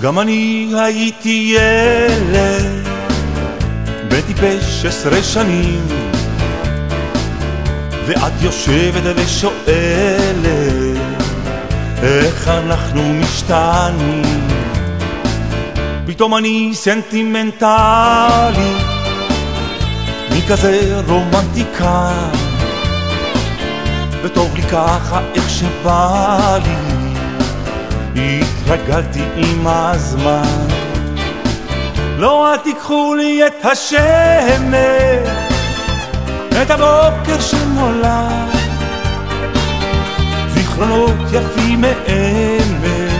גם אני הייתי ילד, בן טיפש 10 שנים, ואת יושבת ושואלת איך אנחנו משתנים. פתאום אני סנטימנטלי, מי כזה רומנטיקה, וטוב לי ככה איך שבא לי, התרגלתי עם הזמן. לא, אל תיקחו לי את השמש, את הבוקר שנולד, זיכרונות יפים מאמש,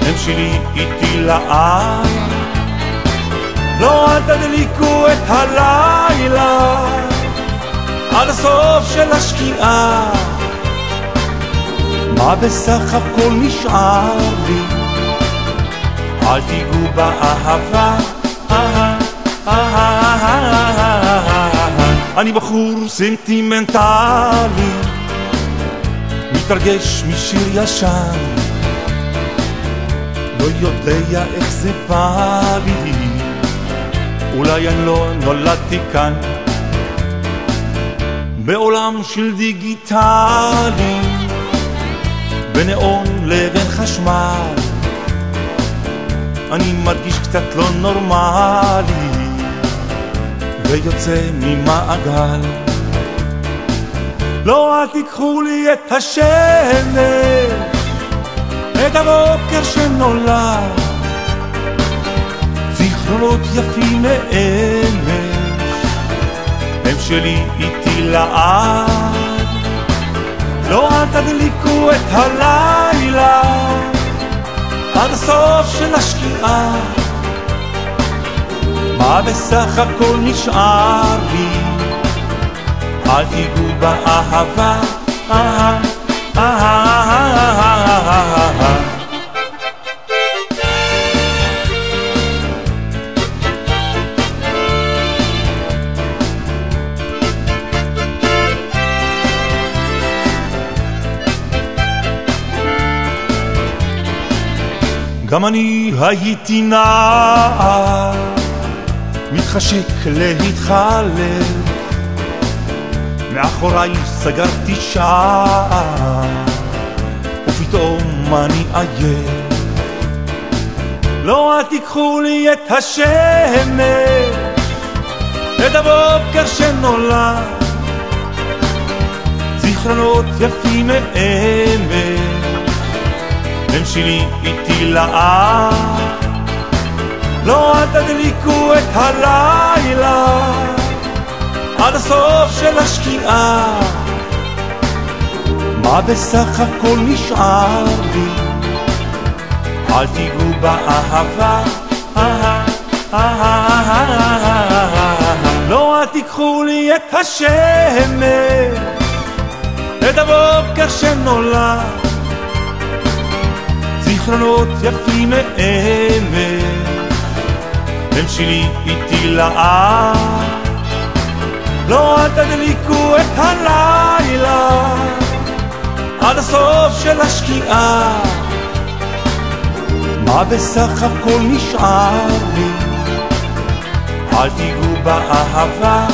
הם שלי איתי לעד. לא, אל תדליקו את הלילה עד הסוף של השקיעה, מה בסך הכל נשאר לי? אל תיגעו באהבה, אני בחור סנטימנטלי, מתרגש משיר ישן, לא יודע איך זה בא לי, אולי אני לא נולדתי כאן בעולם של דיגיטלי, בנאון לבין חשמל, אני מרגיש קצת לא נורמלי, ויוצא ממעגל. לא, אל תיקחו לי את השמש, את הבוקר שנולד, זיכרונות יפים מאמש, הם שלי איתי לעד. לא, אל תדליקו את הלילה עד הסוף של השקיעה, מה בסך הכל נשאר לי? אל תיגעו באהבה, גם אני הייתי נער, מתחשק להתחלף, מאחוריי סגרתי שער, ופתאום אני עייף. לא, אל תיקחו לי את השמש, את הבוקר שנולד, זיכרונות יפים מאמש, הם שלי איתי לעד. לא, אל תדליקו את הלילה עד הסוף של השקיעה, מה בסך הכל נשאר לי? אל תיגעו באהבה, לא, אל תיקחו לי את השמש, את הבוקר שנולד, זיכרונות יפים מאמש, הם שלי איתי לעד. לא, אל תדליקו את הלילה עד הסוף של השקיעה, מה בסך הכל נשאר לי? אל תיגעו באהבה,